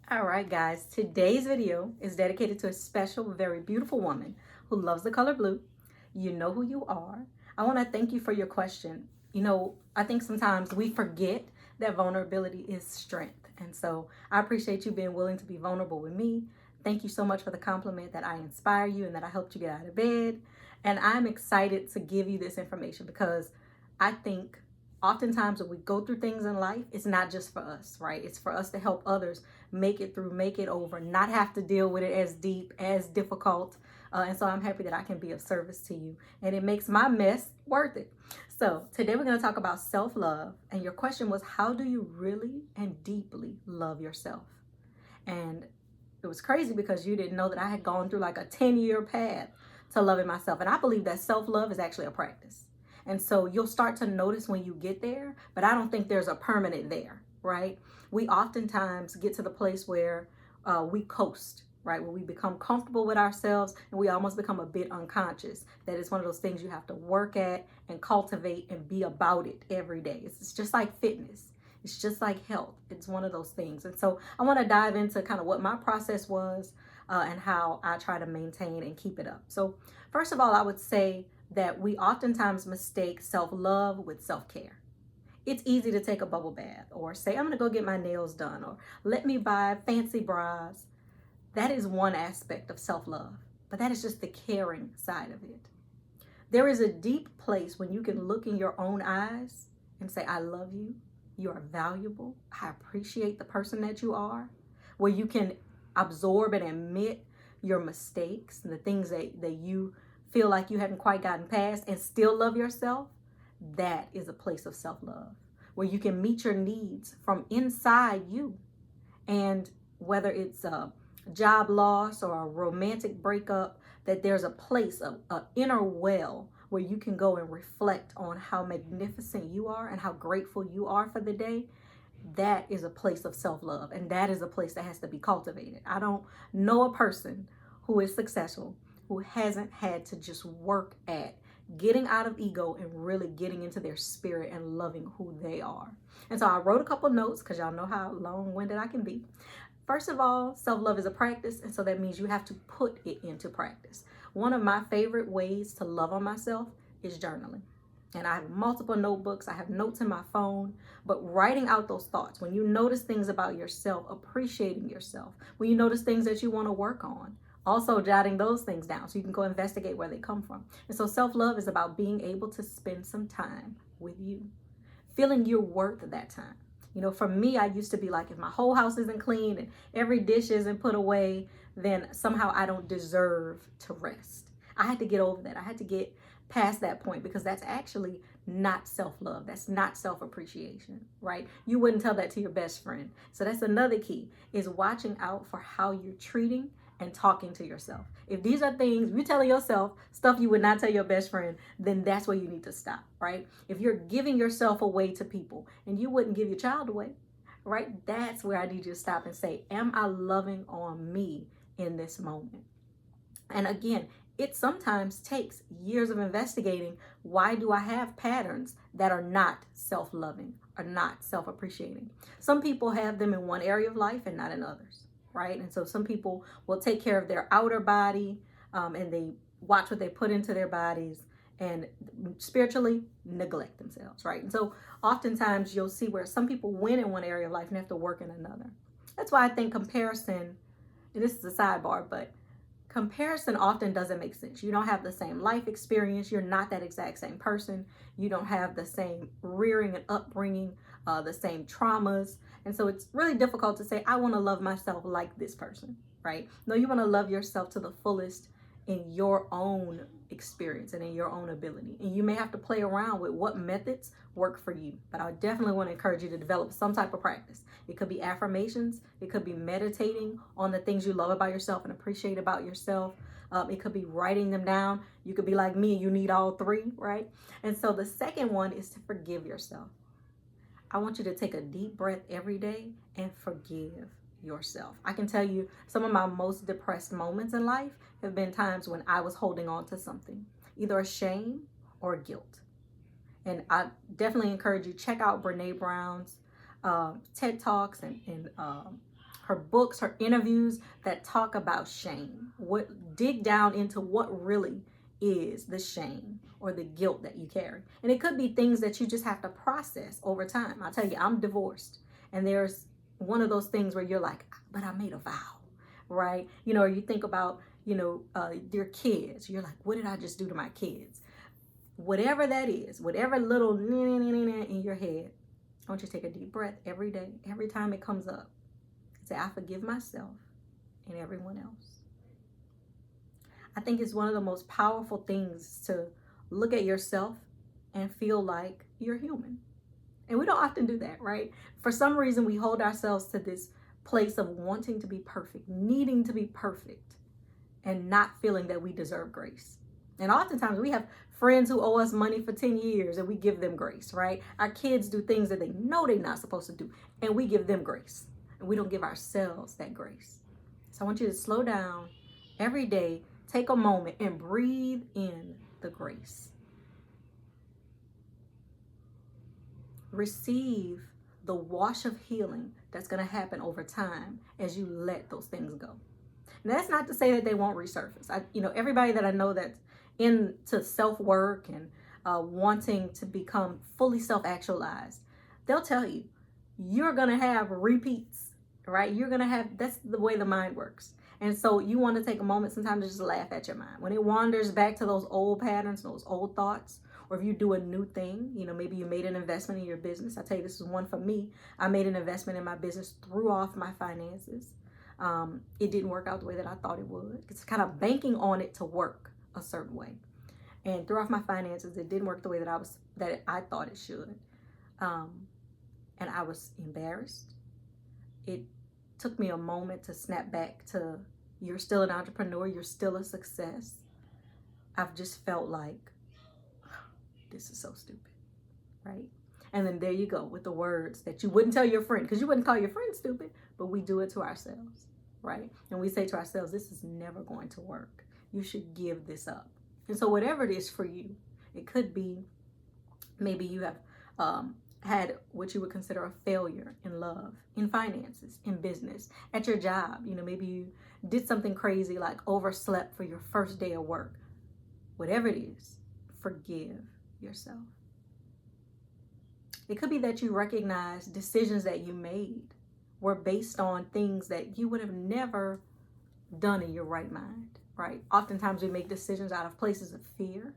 All right, guys, today's video is dedicated to a special, very beautiful woman who loves the color blue. You know who you are. I want to thank you for your question. I think sometimes we forget that vulnerability is strength. And so I appreciate you being willing to be vulnerable with me. Thank you so much for the compliment that I inspire you and that I helped you get out of bed. And I'm excited to give you this information because I think oftentimes when we go through things in life, it's not just for us, right? It's for us to help others make it through, make it over, not have to deal with it as deep, as difficult. And so I'm happy that I can be of service to you. And it makes my mess worth it. So today we're going to talk about self-love. And your question was, how do you really and deeply love yourself? And it was crazy because you didn't know that I had gone through like a 10-year path to loving myself. And I believe that self-love is actually a practice. And so you'll start to notice when you get there, but I don't think there's a permanent there, right? We oftentimes get to the place where we coast, right? Where we become comfortable with ourselves and we almost become a bit unconscious. That is one of those things you have to work at and cultivate and be about it every day. It's just like fitness. It's just like health. It's one of those things. And so I want to dive into kind of what my process was and how I try to maintain and keep it up. So first of all, I would say that we oftentimes mistake self-love with self-care. It's easy to take a bubble bath or say, I'm going to go get my nails done or let me buy fancy bras. That is one aspect of self-love, but that is just the caring side of it. There is a deep place when you can look in your own eyes and say, I love you. You are valuable. I appreciate the person that you are. Where you can absorb and admit your mistakes and the things that you feel like you haven't quite gotten past and still love yourself. That is a place of self-love where you can meet your needs from inside you. And whether it's a job loss or a romantic breakup, that there's a place, an inner well where you can go and reflect on how magnificent you are and how grateful you are for the day. That is a place of self-love, and that is a place that has to be cultivated. I don't know a person who is successful who hasn't had to just work at getting out of ego and really getting into their spirit and loving who they are. And so I wrote a couple notes because y'all know how long-winded I can be. First of all, self-love is a practice, and so that means you have to put it into practice. One of my favorite ways to love on myself is journaling. And I have multiple notebooks, I have notes in my phone, but writing out those thoughts, when you notice things about yourself, appreciating yourself, when you notice things that you want to work on, also jotting those things down so you can go investigate where they come from. And so self-love is about being able to spend some time with you, feeling you're worth that time. For me, I used to be like, if my whole house isn't clean and every dish isn't put away, then somehow I don't deserve to rest. I had to get over that. I had to get past that point because that's actually not self-love. That's not self-appreciation, right? You wouldn't tell that to your best friend. So that's another key, is watching out for how you're treating and talking to yourself. If these are things you're telling yourself, stuff you would not tell your best friend, then that's where you need to stop, right? If you're giving yourself away to people and you wouldn't give your child away, right? That's where I need you to stop and say, am I loving on me in this moment? And again, it sometimes takes years of investigating. Why do I have patterns that are not self-loving or not self-appreciating? Some people have them in one area of life and not in others, right? And so some people will take care of their outer body and they watch what they put into their bodies and spiritually neglect themselves, right? And so oftentimes you'll see where some people win in one area of life and have to work in another. That's why I think comparison, and this is a sidebar, but comparison often doesn't make sense. You don't have the same life experience. You're not that exact same person. You don't have the same rearing and upbringing, the same traumas. And so it's really difficult to say, I want to love myself like this person, right? No, you want to love yourself to the fullest in your own experience and in your own ability. And you may have to play around with what methods work for you. But I definitely want to encourage you to develop some type of practice. It could be affirmations. It could be meditating on the things you love about yourself and appreciate about yourself. It could be writing them down. You could be like me, you need all three, right? And so the second one is to forgive yourself. I want you to take a deep breath every day and forgive yourself. I can tell you some of my most depressed moments in life have been times when I was holding on to something, either a shame or guilt. And I definitely encourage you, check out Brene Brown's TED Talks and her books, her interviews that talk about shame. Dig down into what really is the shame or the guilt that you carry. And it could be things that you just have to process over time. I'll tell you, I'm divorced, and there's one of those things where you're like, but I made a vow, right? Or you think about, your kids. You're like, what did I just do to my kids? Whatever that is, whatever little in your head, I want you to take a deep breath every day, every time it comes up. Say, I forgive myself and everyone else. I think it's one of the most powerful things to look at yourself and feel like you're human. And we don't often do that, right? For some reason, we hold ourselves to this place of wanting to be perfect, needing to be perfect, and not feeling that we deserve grace. And oftentimes we have friends who owe us money for 10 years and we give them grace, right? Our kids do things that they know they're not supposed to do and we give them grace. And we don't give ourselves that grace. So I want you to slow down every day, take a moment and breathe in the grace. Receive the wash of healing that's going to happen over time as you let those things go. And that's not to say that they won't resurface. Everybody that I know that's into self-work and wanting to become fully self-actualized, they'll tell you, you're going to have repeats, right? That's the way the mind works. And so you want to take a moment sometimes to just laugh at your mind. When it wanders back to those old patterns, those old thoughts, or if you do a new thing, maybe you made an investment in your business. I tell you, this is one for me. I made an investment in my business, threw off my finances. It didn't work out the way that I thought it would. It's kind of banking on it to work a certain way. And threw off my finances. It didn't work the way that I thought it should. And I was embarrassed. It took me a moment to snap back to, you're still an entrepreneur, you're still a success. I've just felt like, this is so stupid, right? And then there you go with the words that you wouldn't tell your friend, because you wouldn't call your friend stupid, but we do it to ourselves, right? And we say to ourselves, this is never going to work. You should give this up. And so whatever it is for you, it could be maybe you have had what you would consider a failure in love, in finances, in business, at your job. Maybe you did something crazy like overslept for your first day of work. Whatever it is, forgive yourself. It could be that you recognize decisions that you made were based on things that you would have never done in your right mind, right? Oftentimes we make decisions out of places of fear.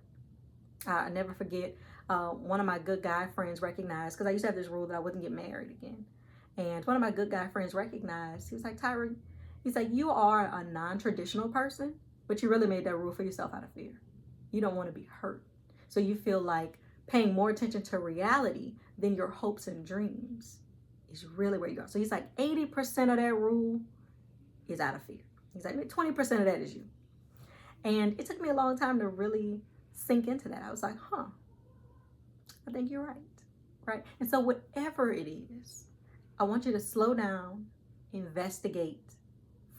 I never forget, one of my good guy friends recognized, because I used to have this rule that I wouldn't get married again. And one of my good guy friends recognized, he was like, Tyree, he's like, you are a non-traditional person, but you really made that rule for yourself out of fear. You don't want to be hurt. So you feel like paying more attention to reality than your hopes and dreams is really where you are. So he's like, 80% of that rule is out of fear. He's like, 20% of that is you. And it took me a long time to really sink into that. I was like, I think you're right, right? And so whatever it is, I want you to slow down, investigate,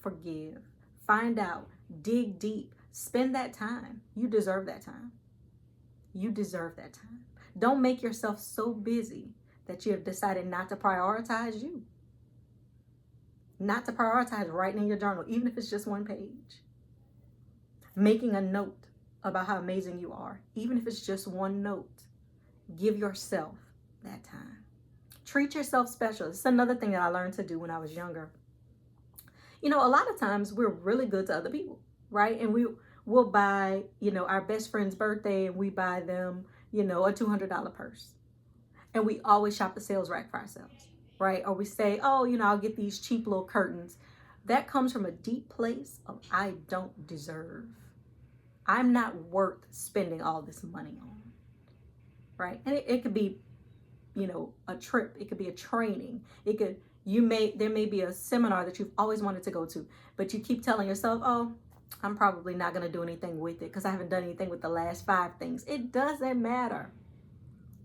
forgive, find out, dig deep, spend that time. You deserve that time. You deserve that time. Don't make yourself so busy that you have decided not to prioritize you. Not to prioritize writing in your journal, even if it's just one page. Making a note about how amazing you are, even if it's just one note. Give yourself that time. Treat yourself special. It's another thing that I learned to do when I was younger. A lot of times we're really good to other people, right? And we'll buy, our best friend's birthday and we buy them, a $200 purse. And we always shop the sales rack for ourselves, right? Or we say, I'll get these cheap little curtains. That comes from a deep place of I don't deserve. I'm not worth spending all this money on, right? And it could be, a trip. It could be a training. There may be a seminar that you've always wanted to go to, but you keep telling yourself, I'm probably not going to do anything with it because I haven't done anything with the last 5 things. It doesn't matter.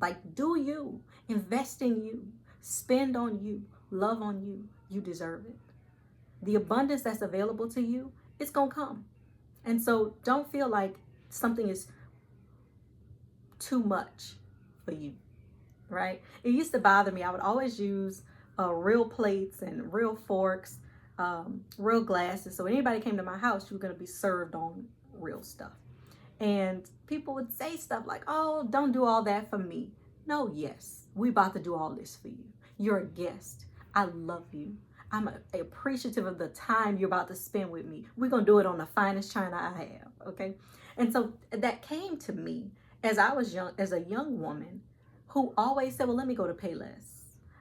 Like, do you, invest in you, spend on you, love on you. You deserve it. The abundance that's available to you, it's going to come. And so don't feel like something is too much for you, right? It used to bother me. I would always use real plates and real forks real glasses. So when anybody came to my house, you were going to be served on real stuff. And people would say stuff like, oh, don't do all that for me. No, yes, we about to do all this for you. You're a guest. I love you. I'm appreciative of the time you're about to spend with me. We're going to do it on the finest china I have, okay? And so that came to me as I was young, as a young woman who always said, well, let me go to Payless.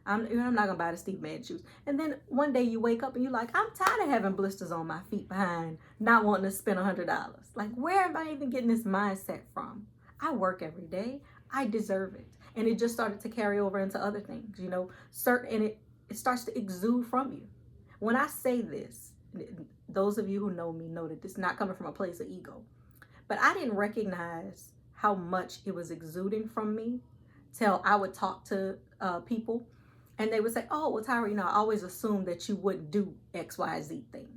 I'm not gonna buy the Steve Madden shoes. And then one day you wake up and you're like, I'm tired of having blisters on my feet behind not wanting to spend $100. Like, where am I even getting this mindset from? I work every day. I deserve it. And it just started to carry over into other things, you know, and it starts to exude from you. When I say this, those of you who know me know that this is not coming from a place of ego. But I didn't recognize how much it was exuding from me till I would talk to people. And they would say, oh, well, Tyra, you know, I always assumed that you wouldn't do XYZ thing,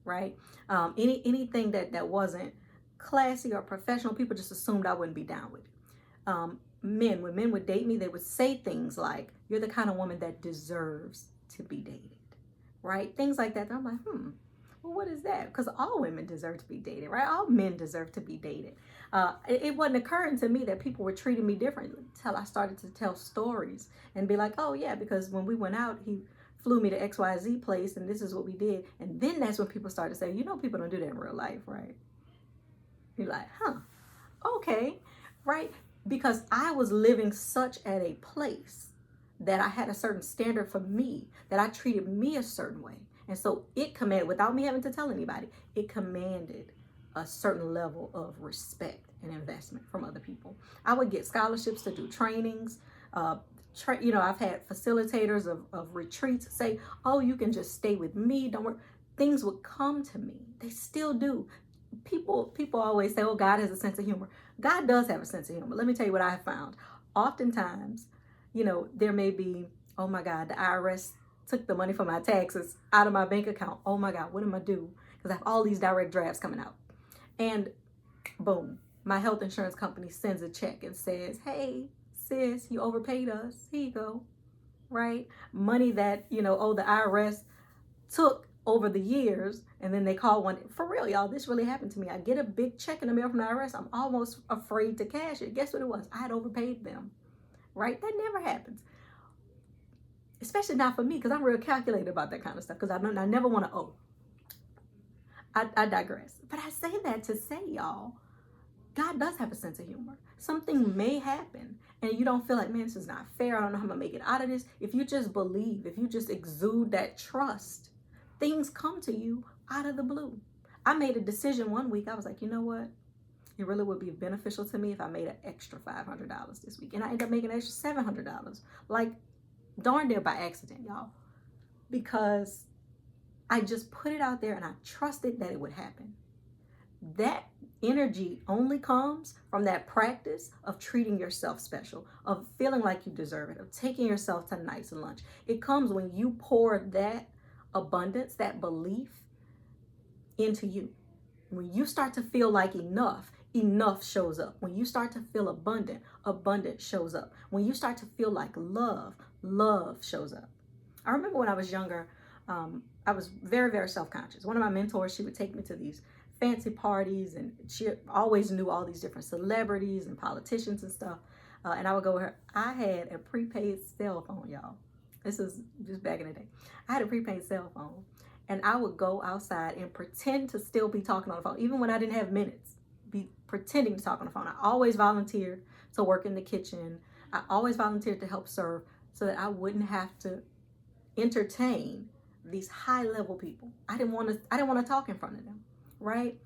right? Anything that wasn't classy or professional, people just assumed I wouldn't be down with it. When men would date me, they would say things like, you're the kind of woman that deserves to be dated, right? Things like that. And I'm like, well, what is that? Because all women deserve to be dated, right? All men deserve to be dated. It wasn't occurring to me that people were treating me differently until I started to tell stories and be like, oh yeah, because when we went out, he flew me to XYZ place and this is what we did. And then that's when people started saying, you know, people don't do that in real life, right? You're like, okay, right? Because I was living such at a place that I had a certain standard for me, that I treated me a certain way. And so it commanded, without me having to tell anybody, it commanded a certain level of respect and investment from other people. I would get scholarships to do trainings. I've had facilitators of retreats say, oh, you can just stay with me. Don't worry. Things would come to me. They still do. People always say, oh, God has a sense of humor. God does have a sense of humor. Let me tell you what I have found. Oftentimes, you know, there may be, oh my God, the IRS took the money from my taxes out of my bank account. Oh my God, what am I do? Because I have all these direct drafts coming out. And boom, my health insurance company sends a check and says, hey, sis, you overpaid us. Here you go, right? Money that, you know, oh, the IRS took over the years, and then they call one. For real, y'all, this really happened to me. I get a big check in the mail from the IRS. I'm almost afraid to cash it. Guess what it was? I had overpaid them, right? That never happens. Especially not for me, because I'm real calculated about that kind of stuff, because I never want to owe. I digress. But I say that to say, y'all, God does have a sense of humor. Something may happen and you don't feel like, man, this is not fair. I don't know how I'm going to make it out of this. If you just believe, if you just exude that trust, things come to you out of the blue. I made a decision one week. I was like, you know what? It really would be beneficial to me if I made an extra $500 this week. And I ended up making an extra $700. Like, darn near by accident, y'all. Because I just put it out there and I trusted that it would happen. That energy only comes from that practice of treating yourself special, of feeling like you deserve it, of taking yourself to nice lunch. It comes when you pour that abundance, that belief into you. When you start to feel like enough shows up. When you start to feel abundant shows up. When you start to feel like love shows up. I remember when I was younger, I was very, very self-conscious. One of my mentors, she would take me to these fancy parties, and she always knew all these different celebrities and politicians and stuff. And I would go with her. I had a prepaid cell phone, y'all. This is just back in the day. I had a prepaid cell phone, and I would go outside and pretend to still be talking on the phone, even when I didn't have minutes, be pretending to talk on the phone. I always volunteered to work in the kitchen. I always volunteered to help serve so that I wouldn't have to entertain these high-level people. I didn't want to talk in front of them, right?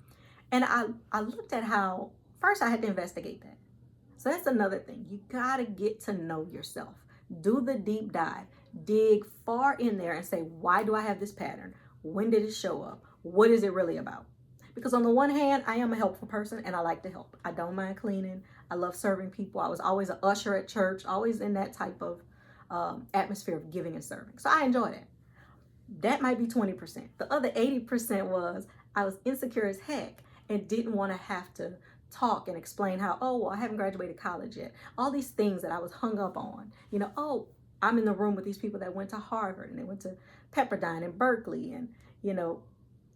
And I looked at how, first I had to investigate that. So that's another thing. You gotta get to know yourself. Do the deep dive. Dig far in there and say, why do I have this pattern? When did it show up? What is it really about? Because on the one hand, I am a helpful person and I like to help. I don't mind cleaning. I love serving people. I was always an usher at church, always in that type of atmosphere of giving and serving. So I enjoy that. That might be 20%. The other 80% was I was insecure as heck and didn't want to have to talk and explain how, oh, well, I haven't graduated college yet. All these things that I was hung up on. You know, oh, I'm in the room with these people that went to Harvard and they went to Pepperdine and Berkeley. And, you know,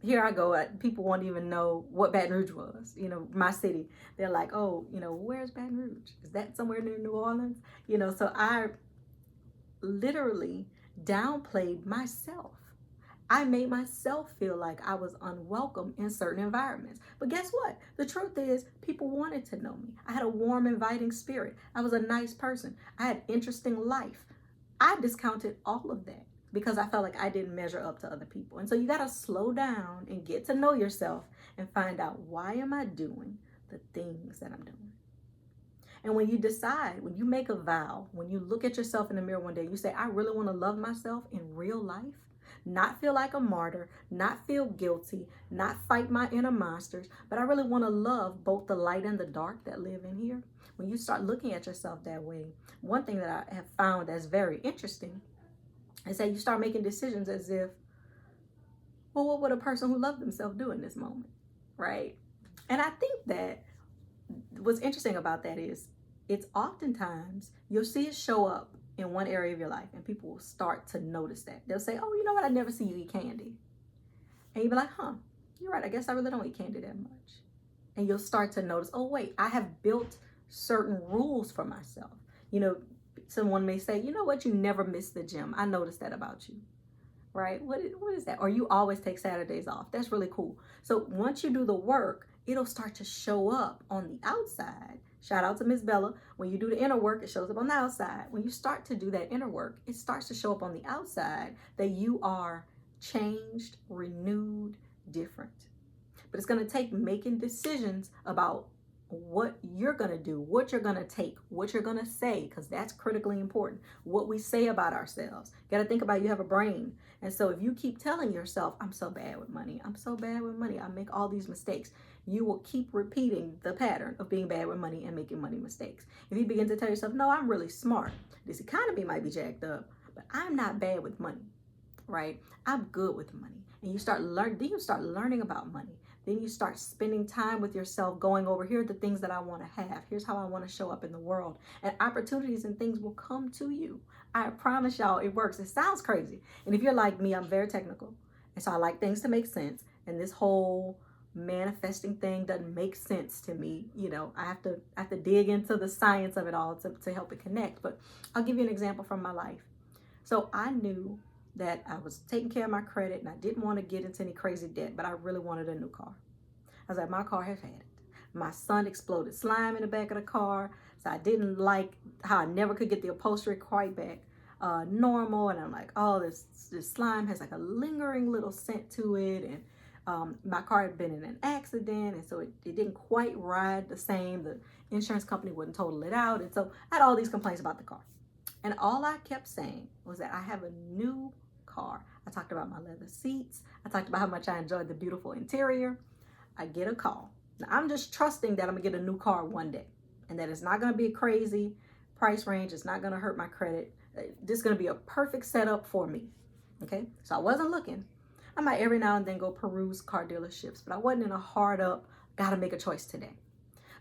here I go. People won't even know what Baton Rouge was, you know, my city. They're like, oh, you know, where's Baton Rouge? Is that somewhere near New Orleans? You know, so I literally downplayed myself. I made myself feel like I was unwelcome in certain environments. But guess what? The truth is, people wanted to know me. I had a warm, inviting spirit. I was a nice person. I had interesting life. I discounted all of that because I felt like I didn't measure up to other people. And so you got to slow down and get to know yourself and find out, why am I doing the things that I'm doing? And when you decide, when you make a vow, when you look at yourself in the mirror one day, you say, I really want to love myself in real life, not feel like a martyr, not feel guilty, not fight my inner monsters, but I really want to love both the light and the dark that live in here. When you start looking at yourself that way, one thing that I have found that's very interesting is that you start making decisions as if, well, what would a person who loved themselves do in this moment, right? And I think that what's interesting about that is, it's oftentimes you'll see it show up in one area of your life and people will start to notice that. They'll say, oh, you know what? I never see you eat candy. And you'll be like, huh, you're right. I guess I really don't eat candy that much. And you'll start to notice, oh, wait, I have built certain rules for myself. You know, someone may say, you know what? You never miss the gym. I noticed that about you. Right? What is that? Or you always take Saturdays off. That's really cool. So once you do the work, it'll start to show up on the outside. Shout out to Miss Bella. When you do the inner work, it shows up on the outside. When you start to do that inner work, it starts to show up on the outside that you are changed, renewed, different. But it's going to take making decisions about what you're going to do, what you're going to take, what you're going to say, because that's critically important. What we say about ourselves. You got to think about, you have a brain. And so if you keep telling yourself, I'm so bad with money, I'm so bad with money, I make all these mistakes, you will keep repeating the pattern of being bad with money and making money mistakes. If you begin to tell yourself, no, I'm really smart, this economy might be jacked up, but I'm not bad with money, right? I'm good with money. And you start learning about money. Then you start spending time with yourself, going over, here are the things that I want to have. Here's how I want to show up in the world. And opportunities and things will come to you. I promise y'all, it works. It sounds crazy. And if you're like me, I'm very technical. And so I like things to make sense. And this whole manifesting thing doesn't make sense to me. You know, I have to dig into the science of it all to help it connect. But I'll give you an example from my life. So I knew that I was taking care of my credit and I didn't want to get into any crazy debt, but I really wanted a new car. I was like, my car has had it. My son exploded slime in the back of the car, so I didn't like how I never could get the upholstery quite back normal. And I'm like, oh, this slime has like a lingering little scent to it. And my car had been in an accident, and so it didn't quite ride the same. The insurance company wouldn't total it out. And so I had all these complaints about the car. And all I kept saying was that I have a new car. I talked about my leather seats. I talked about how much I enjoyed the beautiful interior. I get a call. Now, I'm just trusting that I'm gonna get a new car one day and that it's not gonna be a crazy price range. It's not gonna hurt my credit. This is gonna be a perfect setup for me, okay? So I wasn't looking. I might every now and then go peruse car dealerships, but I wasn't in a hard up, gotta make a choice today.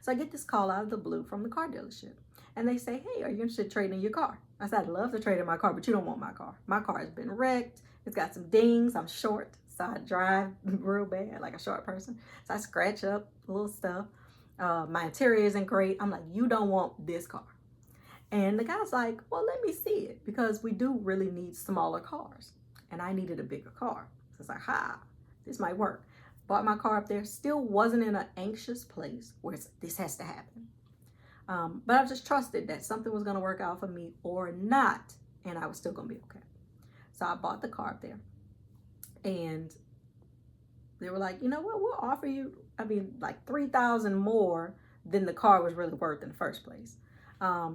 So I get this call out of the blue from the car dealership. And they say, hey, are you interested in trading in your car? I said, I'd love to trade in my car, but you don't want my car. My car has been wrecked. It's got some dings. I'm short, so I drive real bad, like a short person. So I scratch up little stuff. My interior isn't great. I'm like, you don't want this car. And the guy's like, well, let me see it, because we do really need smaller cars. And I needed a bigger car. So it's like, this might work. Bought my car up there. Still wasn't in an anxious place where this has to happen. But I just trusted that something was going to work out for me or not, and I was still going to be okay. So I bought the car up there, and they were like, you know what, we'll offer you, like $3,000 more than the car was really worth in the first place. I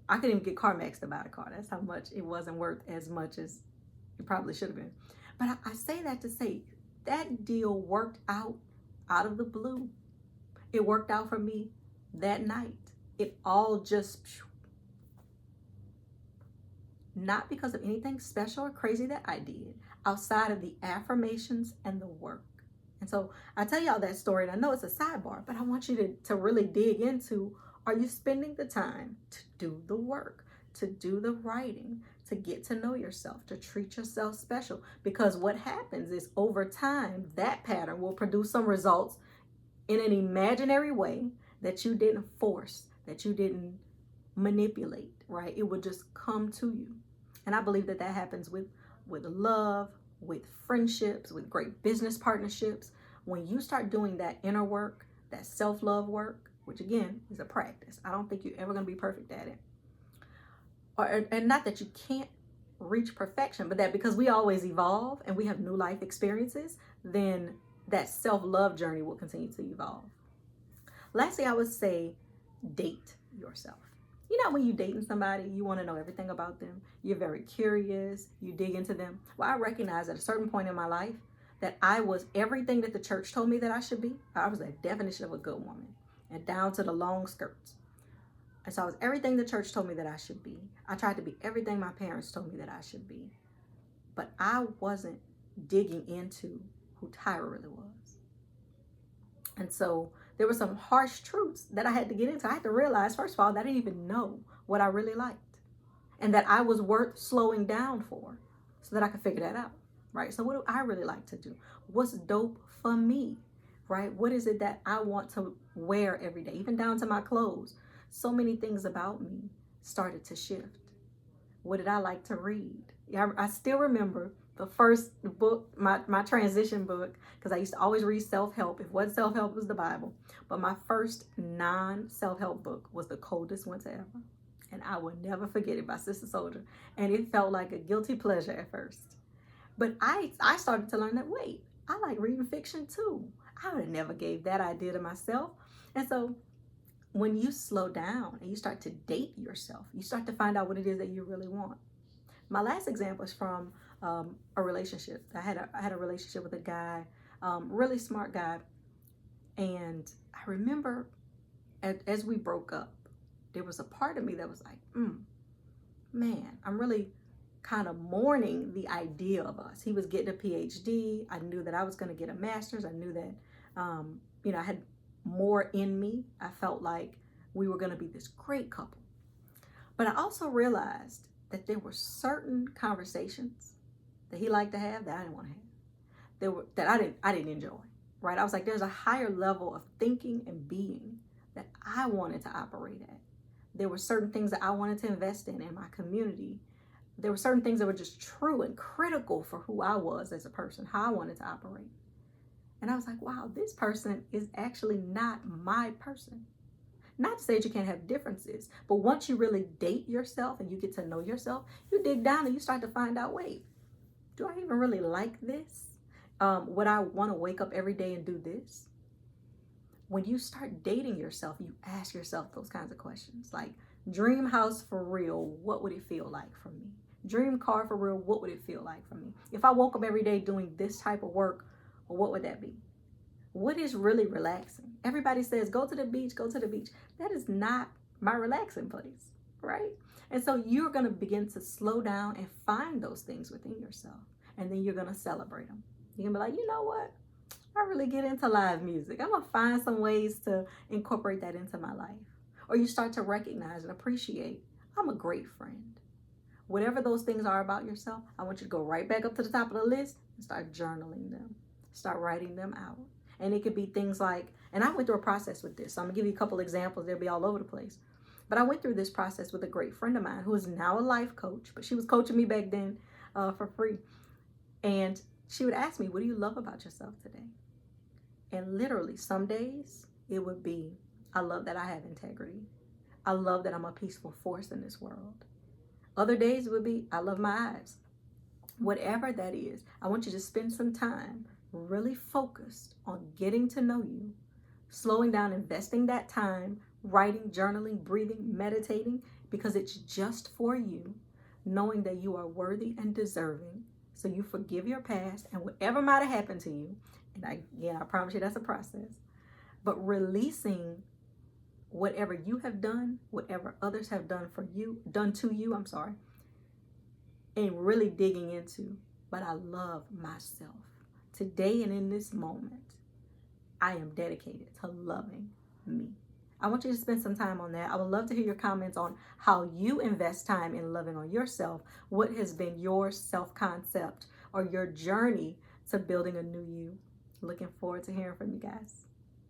couldn't even get CarMax to buy the car. That's how much it wasn't worth, as much as it probably should have been. But I say that to say that deal worked out of the blue. It worked out for me that night. It all just, not because of anything special or crazy that I did, outside of the affirmations and the work. And so I tell y'all that story, and I know it's a sidebar, but I want you to really dig into, are you spending the time to do the work, to do the writing, to get to know yourself, to treat yourself special. Because what happens is over time, that pattern will produce some results in an imaginary way that you didn't force, that you didn't manipulate, right? It will just come to you. And I believe that that happens with love, with friendships, with great business partnerships. When you start doing that inner work, that self-love work, which again is a practice. I don't think you're ever going to be perfect at it. And not that you can't reach perfection, but that because we always evolve and we have new life experiences, then that self-love journey will continue to evolve. Lastly, I would say date yourself. You know, when you're dating somebody, you want to know everything about them. You're very curious. You dig into them. Well, I recognized at a certain point in my life that I was everything that the church told me that I should be. I was a definition of a good woman, and down to the long skirts. And so I was everything the church told me that I should be. I tried to be everything my parents told me that I should be. But I wasn't digging into who Tyra really was. And so there were some harsh truths that I had to get into. I had to realize, first of all, that I didn't even know what I really liked, and that I was worth slowing down for so that I could figure that out, right? So what do I really like to do? What's dope for me, right? What is it that I want to wear every day, even down to my clothes? So many things about me started to shift. What did I like to read? I still remember the first book, my transition book, because I used to always read self-help. If it wasn't self-help, it was the Bible. But my first non-self-help book was The Coldest Winter Ever. And I will never forget it, by Sister Soldier. And it felt like a guilty pleasure at first. But I started to learn that, wait, I like reading fiction too. I would have never gave that idea to myself. And so when you slow down and you start to date yourself, you start to find out what it is that you really want. My last example is from a relationship. I had a relationship with a guy, really smart guy. And I remember as we broke up, there was a part of me that was like, man, I'm really kind of mourning the idea of us. He was getting a PhD. I knew that I was going to get a master's. I knew that, I had more in me. I felt like we were going to be this great couple. But I also realized that there were certain conversations that he liked to have that I didn't want to have. That I didn't enjoy, right? I was like, there's a higher level of thinking and being that I wanted to operate at. There were certain things that I wanted to invest in my community. There were certain things that were just true and critical for who I was as a person, how I wanted to operate. And I was like, wow, this person is actually not my person. Not to say that you can't have differences, but once you really date yourself and you get to know yourself, you dig down and you start to find out, wait, do I even really like this? Would I want to wake up every day and do this? When you start dating yourself, you ask yourself those kinds of questions. Like, dream house for real, what would it feel like for me? Dream car for real, what would it feel like for me? If I woke up every day doing this type of work, well, what would that be? What is really relaxing? Everybody says, go to the beach, go to the beach. That is not my relaxing place, right? And so you're going to begin to slow down and find those things within yourself. And then you're going to celebrate them. You're going to be like, you know what? I really get into live music. I'm going to find some ways to incorporate that into my life. Or you start to recognize and appreciate, I'm a great friend. Whatever those things are about yourself, I want you to go right back up to the top of the list and start journaling them. Start writing them out. And it could be things like, and I went through a process with this. So I'm going to give you a couple examples. They'll be all over the place. But I went through this process with a great friend of mine who is now a life coach, but she was coaching me back then for free. And she would ask me, what do you love about yourself today? And literally some days it would be, I love that I have integrity. I love that I'm a peaceful force in this world. Other days it would be, I love my eyes. Whatever that is, I want you to spend some time really focused on getting to know you, slowing down, investing that time, writing, journaling, breathing, meditating, because it's just for you, knowing that you are worthy and deserving. So you forgive your past and whatever might have happened to you. And I promise you that's a process. But releasing whatever you have done, whatever others have done to you, and really digging into, but I love myself. Today and in this moment, I am dedicated to loving me. I want you to spend some time on that. I would love to hear your comments on how you invest time in loving on yourself. What has been your self concept or your journey to building a new you? Looking forward to hearing from you guys.